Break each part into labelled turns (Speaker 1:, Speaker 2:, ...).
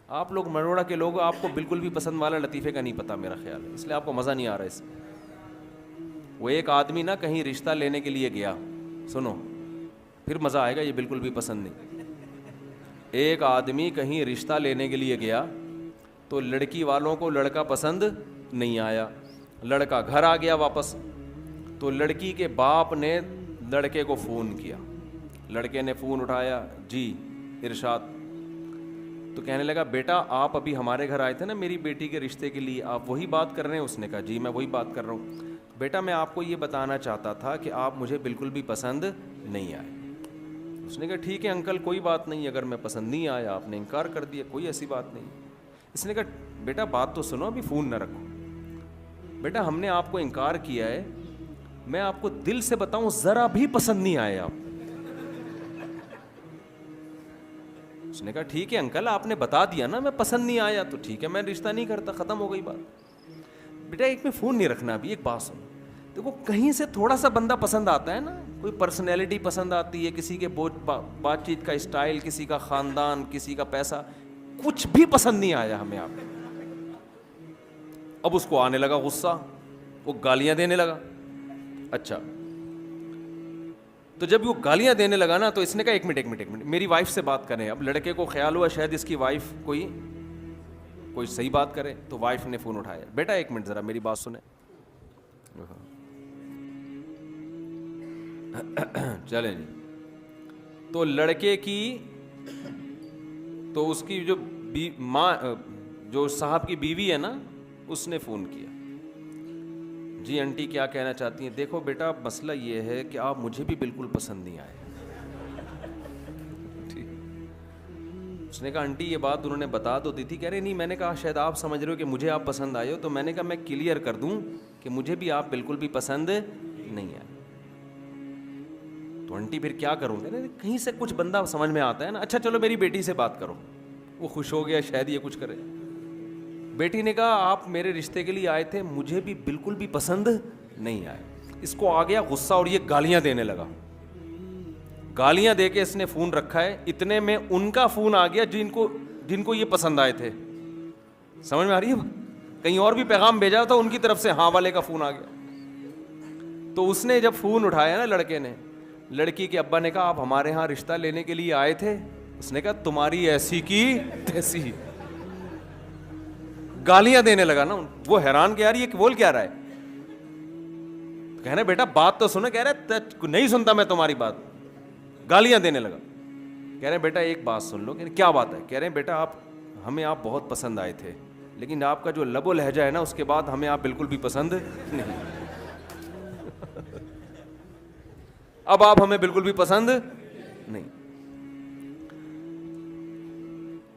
Speaker 1: آپ لوگ مروڑا کے لوگ، آپ کو بالکل بھی پسند والا لطیفے کا نہیں پتہ میرا خیال ہے، اس لیے آپ کو مزہ نہیں آ رہا اس میں. وہ ایک آدمی نا کہیں رشتہ لینے کے لیے گیا، سنو پھر مزہ آئے گا، یہ بالکل بھی پسند نہیں. ایک آدمی کہیں رشتہ لینے کے لیے گیا تو لڑکی والوں کو لڑکا پسند نہیں آیا. لڑکا گھر آ گیا واپس، تو لڑکی کے باپ نے لڑکے کو فون کیا. لڑکے نے فون اٹھایا، جی ارشاد. تو کہنے لگا بیٹا آپ ابھی ہمارے گھر آئے تھے نا میری بیٹی کے رشتے کے لیے، آپ وہی بات کر رہے ہیں؟ اس نے کہا جی میں وہی بات کر رہا ہوں. بیٹا میں آپ کو یہ بتانا چاہتا تھا کہ آپ مجھے بالکل بھی پسند نہیں آئے. اس نے کہا ٹھیک ہے انکل کوئی بات نہیں، اگر میں پسند نہیں آیا آپ نے انکار کر دیا، کوئی ایسی بات نہیں. اس نے کہا بیٹا بات تو سنو، ابھی فون نہ رکھو. بیٹا ہم نے آپ کو انکار کیا ہے، میں آپ کو دل سے بتاؤں ذرا بھی پسند نہیں آئے آپ. اس نے کہا ٹھیک ہے انکل آپ نے بتا دیا نا میں پسند نہیں آیا تو ٹھیک ہے میں رشتہ نہیں کرتا، ختم ہو گئی بات. بیٹا ایک میں فون نہیں رکھنا، ابھی ایک بات سنو. دیکھو کہیں سے تھوڑا سا بندہ پسند آتا ہے نا، کوئی پرسنالٹی پسند آتی ہے، کسی کے بات چیت کا اسٹائل، کسی کا خاندان، کسی کا پیسہ، کچھ بھی پسند نہیں آیا ہمیں آپ. اب اس کو آنے لگا غصہ، وہ گالیاں دینے لگا. اچھا تو جب وہ گالیاں دینے لگا نا تو اس نے کہا ایک منٹ میری وائف سے بات کریں. اب لڑکے کو خیال ہوا شاید اس کی وائف کوئی صحیح بات کرے، تو وائف نے فون اٹھایا. بیٹا ایک منٹ ذرا میری بات سنیں. چلیں جی. تو لڑکے کی تو اس کی جو ماں جو صاحب کی بیوی ہے نا اس نے فون کیا. جی انٹی کیا کہنا چاہتی ہیں؟ دیکھو بیٹا مسئلہ یہ ہے کہ آپ مجھے بھی بالکل پسند نہیں آئے. اس نے کہا آنٹی یہ بات انہوں نے بتا تو دی تھی. کہہ رہے نہیں، میں نے کہا شاید آپ سمجھ رہے ہو کہ مجھے آپ پسند آئے ہو، تو میں نے کہا میں کلیئر کر دوں کہ مجھے بھی آپ بالکل بھی پسند نہیں آئے. تو آنٹی پھر کیا کروں؟ کہہ رہے کہیں سے کچھ بندہ سمجھ میں آتا ہے نا. اچھا چلو میری بیٹی سے بات کرو. وہ خوش ہو گیا شاید یہ کچھ کرے. بیٹی نے کہا آپ میرے رشتے کے لیے آئے تھے، مجھے بھی بالکل بھی پسند نہیں آئے. اس کو آ گیا غصہ اور یہ گالیاں دینے لگا. گالیاں دے کے اس نے فون رکھا ہے. اتنے میں ان کا فون آ گیا جن کو یہ پسند آئے تھے. سمجھ میں آ رہی ہے؟ کہیں اور بھی پیغام بھیجا تھا ان کی طرف سے، ہاں والے کا فون آ گیا. تو اس نے جب فون اٹھایا نا لڑکے نے، لڑکی کے ابا نے کہا آپ ہمارے ہاں رشتہ لینے کے لیے آئے تھے؟ اس نے کہا تمہاری ایسی کی تیسی. گالیاں دینے لگا نا. وہ حیران کہ یار یہ بول کیا رہا ہے. کہہ رہے بیٹا بات تو سنو. کہہ رہے نہیں سنتا میں تمہاری بات. گالیاں دینے لگا. کہہ رہے بیٹا ایک بات سن لو. کیا بات ہے؟ کہہ رہے بیٹا ہمیں آپ بہت پسند آئے تھے، لیکن آپ کا جو لب و لہجہ ہے نا اس کے بعد ہمیں آپ بالکل بھی پسند نہیں. اب آپ ہمیں بالکل بھی پسند نہیں.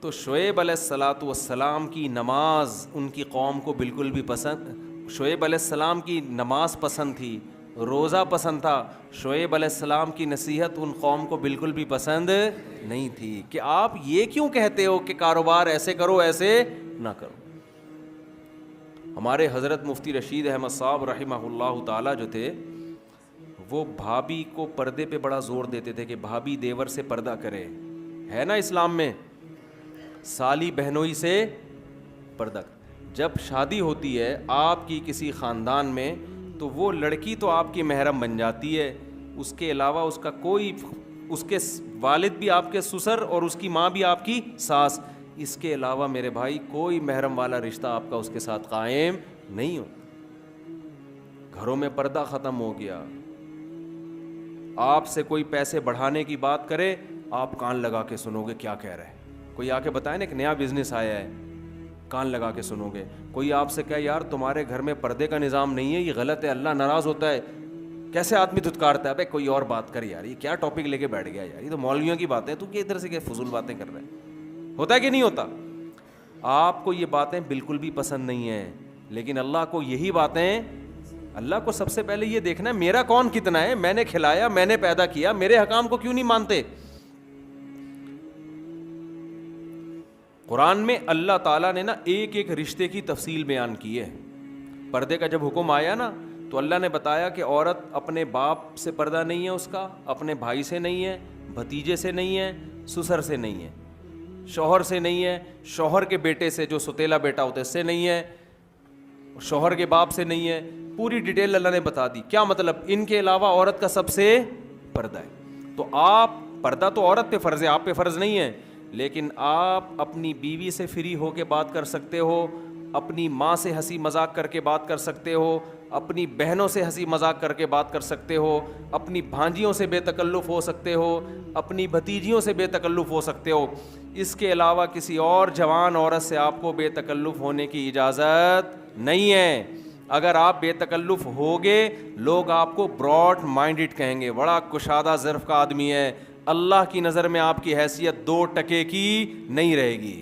Speaker 1: تو شعیب علیہ الصلاۃ والسلام کی نماز ان کی قوم کو بالکل بھی پسند، شعیب علیہ السلام کی نماز پسند تھی، روزہ پسند تھا. شعیب علیہ السلام کی نصیحت ان قوم کو بالکل بھی پسند نہیں تھی کہ آپ یہ کیوں کہتے ہو کہ کاروبار ایسے کرو ایسے نہ کرو. ہمارے حضرت مفتی رشید احمد صاحب رحمہ اللہ تعالی جو تھے، وہ بھابھی کو پردے پہ بڑا زور دیتے تھے کہ بھابھی دیور سے پردہ کرے. ہے نا اسلام میں سالی بہنوئی سے پردہ. جب شادی ہوتی ہے آپ کی کسی خاندان میں تو وہ لڑکی تو آپ کی محرم بن جاتی ہے، اس کے علاوہ اس کا کوئی، اس کے والد بھی آپ کے سسر اور اس کی ماں بھی آپ کی ساس، اس کے علاوہ میرے بھائی کوئی محرم والا رشتہ آپ کا اس کے ساتھ قائم نہیں ہو. گھروں میں پردہ ختم ہو گیا. آپ سے کوئی پیسے بڑھانے کی بات کرے آپ کان لگا کے سنو گے کیا کہہ رہے ہیں. کوئی آ کے بتائے نا ایک نیا بزنس آیا ہے، کان لگا کے سنو گے. کوئی آپ سے کہے یار تمہارے گھر میں پردے کا نظام نہیں ہے، یہ غلط ہے، اللہ ناراض ہوتا ہے، کیسے آدمی دھتکارتا ہے. بھائی کوئی اور بات کر یار، یہ کیا ٹاپک لے کے بیٹھ گیا یار، یہ تو مولویوں کی باتیں، تو کہ ادھر سے کہ فضول باتیں کر رہے ہیں. ہوتا ہے کہ نہیں ہوتا؟ آپ کو یہ باتیں بالکل بھی پسند نہیں ہیں، لیکن اللہ کو یہی باتیں، اللہ کو سب سے پہلے یہ دیکھنا ہے میرا کون کتنا ہے، میں نے کھلایا، میں نے پیدا کیا، میرے حکام کو کیوں نہیں مانتے. قرآن میں اللہ تعالیٰ نے نا ایک ایک رشتے کی تفصیل بیان کی ہے. پردے کا جب حکم آیا نا تو اللہ نے بتایا کہ عورت اپنے باپ سے پردہ نہیں ہے، اس کا اپنے بھائی سے نہیں ہے، بھتیجے سے نہیں ہے، سسر سے نہیں ہے. شوہر سے نہیں ہے, شوہر کے بیٹے سے جو ستیلا بیٹا ہوتا ہے اس سے نہیں ہے, شوہر کے باپ سے نہیں ہے. پوری ڈیٹیل اللہ نے بتا دی. کیا مطلب؟ ان کے علاوہ عورت کا سب سے پردہ ہے. تو آپ پردہ تو عورت پہ فرض ہے, آپ پہ فرض نہیں ہے, لیکن آپ اپنی بیوی سے فری ہو کے بات کر سکتے ہو, اپنی ماں سے ہنسی مذاق کر کے بات کر سکتے ہو, اپنی بہنوں سے ہنسی مذاق کر کے بات کر سکتے ہو, اپنی بھانجیوں سے بے تکلف ہو سکتے ہو, اپنی بھتیجیوں سے بے تکلف ہو سکتے ہو. اس کے علاوہ کسی اور جوان عورت سے آپ کو بے تکلف ہونے کی اجازت نہیں ہے. اگر آپ بے تکلف ہوگے لوگ آپ کو براڈ مائنڈڈ کہیں گے, بڑا کشادہ ظرف کا آدمی ہے. اللہ کی نظر میں آپ کی حیثیت 2% کی نہیں رہے گی.